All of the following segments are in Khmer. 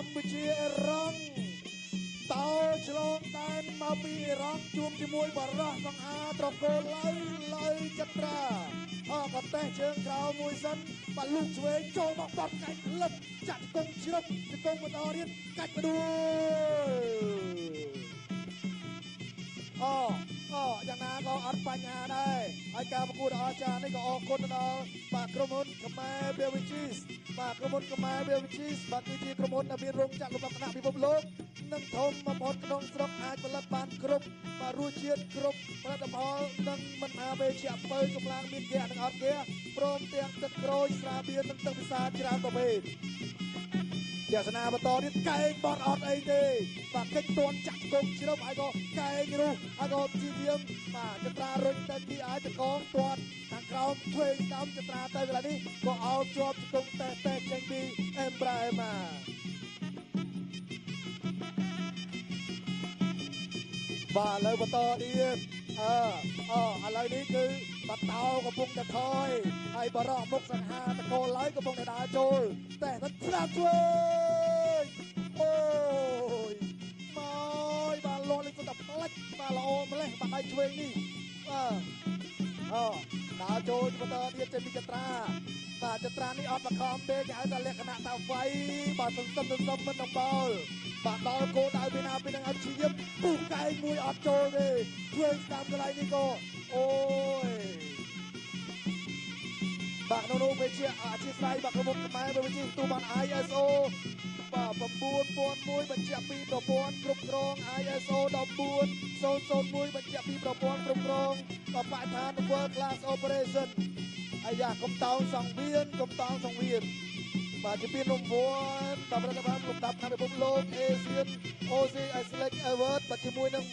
កម្ពុជាអេរ៉ង់តោឆ្លងដែនមកពីអេរ៉ង់ជួបជាមួយបារោះសង្ហាត្រកូលឡើយចត្រាក៏តេះជើងក្រោមមួយសិនបាលូកឆ្វេងចូលមកបត់កាច់លឹបចាក់ជង្គង់ជ្រឹបជង្គង់បន្តរៀនកាច់បដួលយ៉ាងណាក៏អត់បញ្ហាដែរហើយការប្រកួតអស្ចារ្យនេះក៏អរគុណដល់បាទក្រុមហ៊ុនខ្មែរ Beverages បាទក្រុមហ៊ុនខ្មែរ Beverages បាទគឺជាក្រុមហ៊ុនដែលមានរោងចក្រលំដាប់ថ្នាក់ពិភពលោកនិងធំបំផុតក្នុងស្រុកអាចផលិតបានគ្រប់បាទរសជាតិគ្រប់ផលិតផលនិងមិនថាវេជ្ជៈបើកម្លាំងមានហ្គានិងអត់ហ្គាព្រមទាំងទឹកក្រូចស្រាបៀរនិងទឹកពិសាច្រើនប្រភេទទស្សនាបន្តទៀតកែងបត់អត់អីទេបាទកិច្ចតន់ចាក់គង់ជ្រឹបហើយក៏កែងរុះហើយក៏ជីធៀមបាទចត្រារុញទៅទីអាចកងទាត់ខាងក្រោមឆ្វេងស្ដាំចត្រាទៅកន្លែងនេះក៏អោបជាប់ជង្គង់តេះចេញពីអេមប្រាអេម៉ាបាទឥឡូវបន្តទៀតឥឡូវនេះគឺបាត់តោកំពុងតែថយហើយបរោះមុខសង្ហាតកូលឡើយកំពុងតែដើរចូលតែទៅស្ដាប់ជួយអូយមកបាទលន់លេងសុទ្ធតែផ្លាច់បាទល្អម្លេះបាត់ដៃឆ្វេងនេះដើរចូលបន្តទៀតចេញពីចត្រាបាទចត្រានេះអត់បខំទេគេហៅថាលក្ខណៈថាវាយបាទសន្សំមិនដំបោលបាទដល់គោលដៅពីណាពីនឹងឲ្យជាប់ពុះកែងមួយអត់ចូលទេជួយស្ដាប់កន្លែងនេះក៏អូយបាទក្នុងនោះវាជាអធិស្ឋានបាទក្រុមហ៊ុនខ្មែរវាជាទូបាន ISO បាទ9001បញ្ជាក់ពីប្រព័ន្ធគ្រប់គ្រង ISO 14001បញ្ជាក់ពីប្រព័ន្ធគ្រប់គ្រងបរិស្ថាន World Class Operation អាយ៉ាកុំតោងសង្វៀនកុំតោងសង្វៀនបាទជាពានរង្វាន់តាមរដ្ឋបាលលំដាប់តាមពិភពលោក Asian OCS Select Award បាទជាមួយនឹង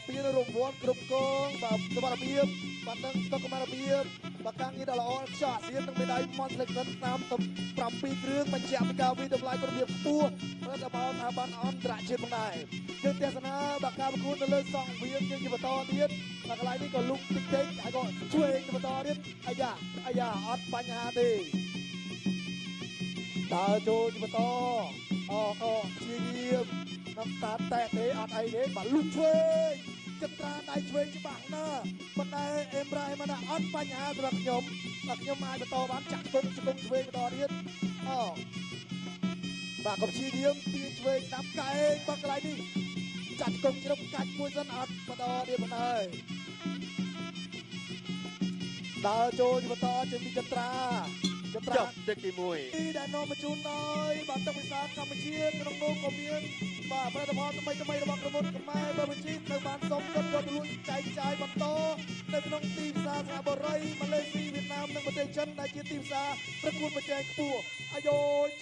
ពានរង្វាន់គ្រប់គ្រងបាទសមត្ថភាពបាទនឹងស្តុកសមត្ថភាពបាទការងារដ៏ល្អខ្ចោះអាស៊ាននឹងមេដាយ Montreal តាម7គ្រឿងបញ្ជាក់ពីការវិតម្លៃគុណភាពខ្ពស់រដ្ឋបាលស្ថាប័នអន្តរជាតិផងដែរយើងទស្សនាបាទការប្រកួតនៅលើសង្វៀនយើងជាបន្តទៀតបាទកន្លែងនេះក៏លុកតិចហើយក៏ជួយបន្តទៀតអាយ៉ាអត់បញ្ហាទេដើរចូលជាបន្តក៏ព្យាយាមនឹងតាតែទេអត់អីទេបាទលុកឆ្វេងចត្រាដៃឆ្វេងច្បាស់ណាស់ប៉ុន្តែអេមរ៉ៃមិនអត់បញ្ហាសម្រាប់ខ្ញុំបាទខ្ញុំអាចបន្តបានចាក់ជង្គង់ឆ្វេងបន្តទៀតបាទក៏ព្យាយាមទាញឆ្វេងតាមកែងបាត់កន្លែងនេះចាក់ជង្គង់ជ្រុំកាច់មួយសិនអត់បន្តទៀតមិនហើយដើរចូលបន្តចេញពីចត្រាទឹកទី1ដែលនាំមកជូនដោយបាទទឹកវិសាកម្ពុជាក្នុងនោះក៏មានបាទផលិតផលថ្មីរបស់ក្រុមហ៊ុនខ្មែរបើបញ្ជីនៅបានសុំគាត់យកទៅលក់ចែកចាយបន្តនៅក្នុងទីផ្សារសិង្ហបុរីម៉ាឡេស៊ីវៀតណាមនិងប្រទេសចិនដែលជាទីផ្សារប្រកួតប្រជែងខ្ពស់អាយ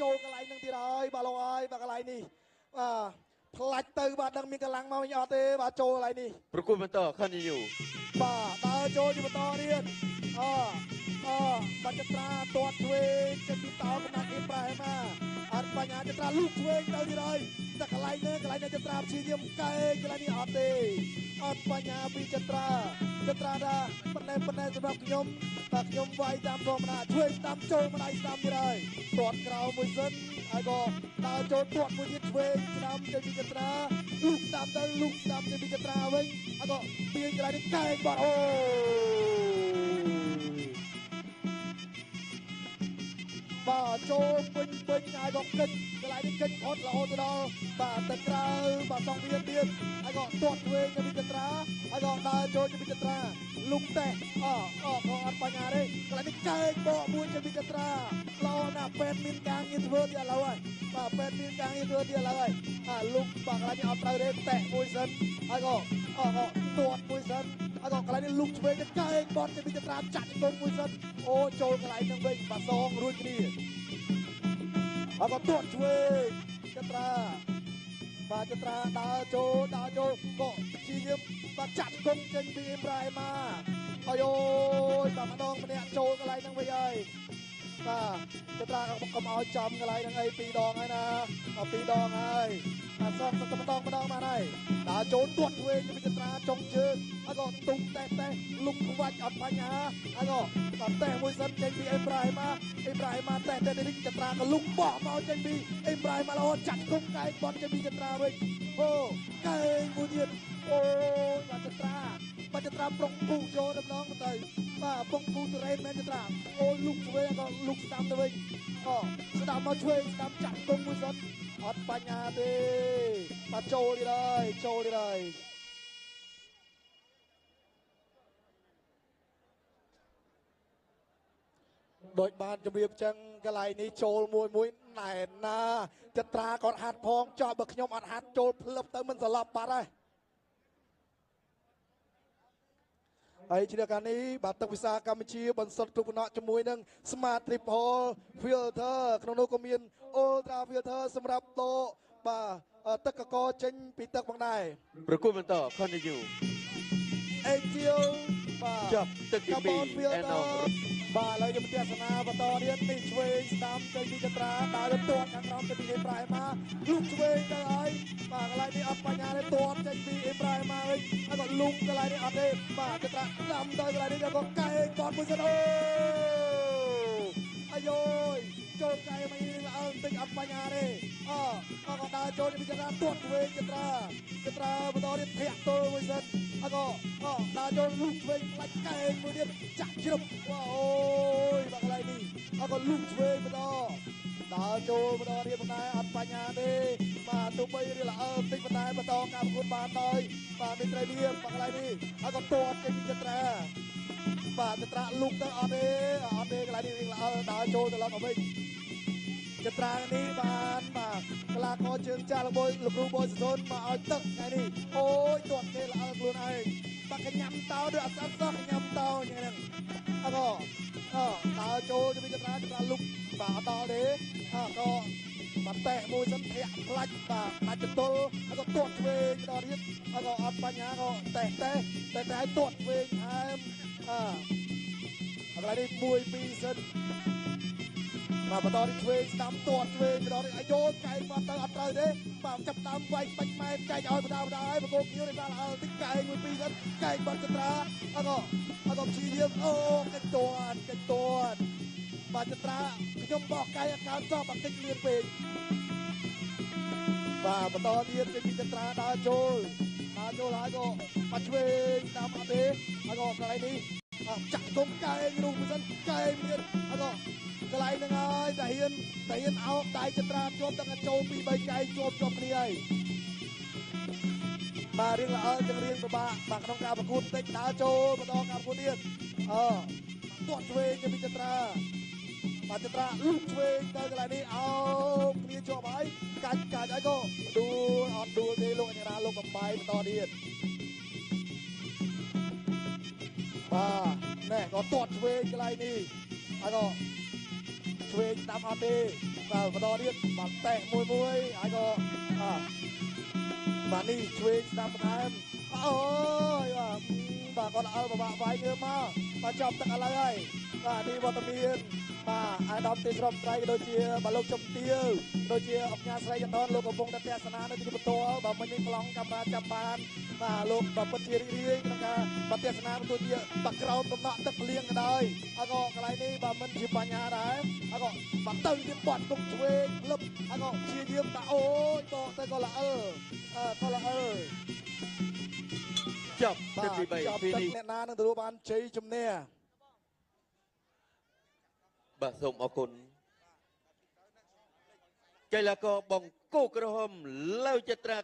ចូលកន្លែងនឹងទៀតហើយបាទលោកអើយបាទកន្លែងនេះបាទផ្លាច់ទៅបាទដឹងមានកម្លាំងមកវិញអត់ទេបាទចូលកន្លែងនេះប្រកួតបន្ត continue បាទដើរចូលជាបន្តទៀតបាច់ចត្រាទាត់ឆ្វេងចេញពីតោកំណាត់អ៊ីប្រាអេម៉ាអត់បញ្ហាចត្រាលូកឆ្វេងទៅទៀតហើយតែកន្លែងនេះចត្រាព្យាយាមកែកន្លែងនេះអត់ទេអត់បញ្ហាពីចត្រាថាប៉ុណ្ណេះសម្រាប់ខ្ញុំបាទខ្ញុំវាយតាមធម្មតាឆ្វេងតាមចូលម្ដាយស្ដាំទៀតហើយទាត់ក្រោមមួយសិនហើយក៏ដើរចូលទាត់មួយទៀតឆ្វេងស្ដាំចេញពីចត្រាលូកស្ដាំទៅលូកស្ដាំចេញពីចត្រាវិញហើយក៏ទាញកន្លែងនេះកែបត់អូបាទចូលពេញហើយក៏កិច្ចកន្លែងនេះកិច្ចអត់រហូតទៅដល់បាទទៅក្រៅបាទសងវាទៀតហើយក៏ទាត់ឆ្វេងទៅពីចត្រាហើយក៏ដើរចូលទៅពីចត្រាលុកតេះក៏អត់បញ្ហាទេកន្លែងនេះកែបកមួយទៅពីចត្រាល្អណាស់ពេទ្យមានការងារធ្វើទៀតឥឡូវហើយបាទពេទ្យមានការងារធ្វើទៀតឥឡូវហើយលុកបាទកន្លែងនេះអត់ត្រូវទេតេះមួយសិនហើយក៏ទាត់មួយសិនហើយក៏កន្លែងនេះលុកឆ្វេងទៅកែបត់ទៅពីចត្រាចាក់ជង្គង់មួយសិនអូចូលកន្លែងនឹងវិញបាទសងរួចគ្នាហើយក៏ទាត់ឆ្វេងចត្រាបាទចត្រាដើរចូលក៏ព្យាយាមបាទចាក់ជង្គង់ចេញពីអេមរ៉ាអេម៉ាអើយបាទម្ដងម្នាក់ចូលកន្លែងហ្នឹងវិញហើយ ចត្រាកុំឲ្យចំកន្លែងហ្នឹងអី2ដងហើយណា2ដងហើយសងទៅម្ដងបានហើយដល់ចូលទាត់វិញចត្រាចុងជើងហើយក៏ទុំតេះលុកខ្វាច់អត់បញ្ហាហើយក៏តេះមួយសិនចេញពីអេប្រាហីម៉ាតេះនេះចត្រាក៏លុកបោះមកចេញពីអេប្រាហីម៉ារហូតចាក់គុំកែងបត់ចេញពីចត្រាវិញអូកែងមួយទៀតអូយចត្រាប្រុងពូចូលដំណងទៅពងពូទៅរ៉េនមែនចត្រាអូលុកឆ្វេងក៏លុកស្ដាំទៅវិញស្ដាំមកឆ្វេងស្ដាំចាក់គុំមួយសិនអត់បញ្ហាទេចូលđi đây đội banជំរាបចឹងកន្លែងនេះចូលមួយណែនណាចត្រាគាត់ហាត់ផងចោលបើខ្ញុំអត់ហាត់ចូលភ្លឹបទៅមិនស្លាប់បាត់ហើយជាការនេះបាទទឹកវិសាកម្ពុជាបន្សុទ្ធគ្រប់គណៈជាមួយនឹង Smart Triple Filter ក្នុងនោះក៏មាន Ultra Filter សម្រាប់តបាទទឹកកកចេញពីទឹកផងដែរប្រគួតបន្ត continue អេជាវបាទចប់ទឹកទី2 បាទឥឡូវយើងទស្សនាបន្តទៀតនេះឆ្វេងស្ដាំចេញពីចត្រាដើរទៅទាត់ខាងក្រោមទៅពីអេប្រាហីម៉ាលុកឆ្វេងទៅហើយបាទកន្លែងនេះអត់បញ្ហាទេទាត់ចេញពីអេប្រាហីម៉ាវិញហើយក៏លុកកន្លែងនេះអត់ទេបាទចត្រាស្ដាំទៅកន្លែងនេះក៏កែងបត់មួយសិនអូអាយយចូលកែងមកនេះល្អបន្តិចអត់បញ្ហាទេក៏ដើរចូលពីចត្រាទាត់ឆ្វេងចត្រាបន្តទៀតធាក់ទល់មួយសិនហើយក៏ដើរចូលលុកឆ្វេងផ្លាច់កែងមួយទៀតចាក់ជ្រឹបអូយបាទកន្លែងនេះហើយក៏លុកឆ្វេងបន្តដើរចូលបន្តទៀតប៉ុន្តែអត់បញ្ហាទេបាទទោះបីរៀលល្អបន្តិចប៉ុន្តែបន្តការប្រកួតបានដោយបាទមានត្រីលៀមបាទកន្លែងនេះហើយក៏ទាត់ចេញពីចត្រាបាទចត្រាលុកទៅអត់ទេកន្លែងនេះរៀងល្អដើរចូលត្រឡប់មកវិញចត្រានេះបានបាទកីឡាករជើងចាស់លោកគ្រូបូយសុនមកឲ្យទឹកថ្ងៃនេះអូយទាត់គេល្អខ្លួនឯងបាទកញ្ញាំតោដូចអត់ស្អាតសោះកញ្ញាំតោយ៉ាងហ្នឹងហើយក៏ដើរចូលទៅវិញចត្រាលុកបាទអត់ដល់ទេក៏បាទតេះមួយសិនធាក់ផ្លាច់បាទដាច់ចតុលហើយក៏ទាត់ឆ្វេងដល់ទៀតហើយក៏អត់បញ្ហាក៏តេះឲ្យទាត់ឆ្វេងថែមកន្លែងនេះ1 2សិនបាទបន្តនេះឆ្វេងស្ដាំទាត់ឆ្វេងបន្តនេះឲ្យយកកែងមកទៅអត់ត្រូវទេបាទចាប់ដើមវាយបាច់ម៉ែចែកឲ្យបណ្ដាឲ្យបង្គោលគៀវនេះបានល្អតិចកែង1 2សិនកែងបាត់ចត្រាហើយក៏ព្យាយាមអូកិច្ចទាត់បាទចត្រាខ្ញុំបោះកែងអាការសោះបាក់តិចលៀនពេកបាទបន្តទៀតចេញពីចត្រាដើរចូលហើយក៏បាត់ឆ្វេងតាមអត់ទេហើយក៏កន្លែងនេះចាក់គុំកែងនោះមួយសិនកែងទៀតហើយក៏កន្លែងហ្នឹងហើយតាហ៊ានអោបដៃចត្រាជាប់ទាំងចូល2 3កែងជាប់គ្នាហើយបាទរៀងល្អទាំងរៀងពិបាកបាទក្នុងការប្រកួតតិចដើរចូលបន្តការប្រកួតទៀតទាត់ឆ្វេងទៅពីចត្រាបាទចត្រាលុកឆ្វេងទៅកន្លែងនេះអោបគ្នាជាប់ហើយកាច់ហើយក៏ដួលអត់ដួលទេលោកអញ្ញារាលោកបំបាយបន្តទៀតបាទណែក៏ទាត់ឆ្វេងកន្លែងនេះហើយក៏ឆ្វេងតាមអត់ទេបាទបន្តទៀតបាទតេះមួយហើយក៏បាទនេះឆ្វេងស្ដាំបន្ថែមអូយបាទគាត់ល្អពិបាកវាយងើមកបាទចាប់ទឹកឥឡូវហើយបាទនេះវត្តមានបាទអាដាមទីស្រុកត្រៃដូចជាបាទលោកចំទាវដូចជាអង្គការស្រីចន្ទនលោកកំពុងតែទស្សនានៅទីបន្ទាល់បាទមិញនេះប្លង់កាមេរ៉ាចាប់បានបាទលោកបាទពិតជារីករាយក្នុងការបាទទស្សនាបន្ទូជាបាក់ក្រោមដំណក់ទឹកលៀងក៏ដោយហើយក៏កន្លែងនេះបាទមិនជាបញ្ហាដែរហើយក៏បាទទៅទៀតបាត់ទុកឆ្វេងលឹបហើយក៏ព្យាយាមតាអូយបកទៅក៏ល្អចប់ទឹកទី3ពីនេះអ្នកណានឹងទទួលបានជ័យជំនះបាទសូមអរគុណកីឡាករបង្គោលក្រហមលើវចត្រា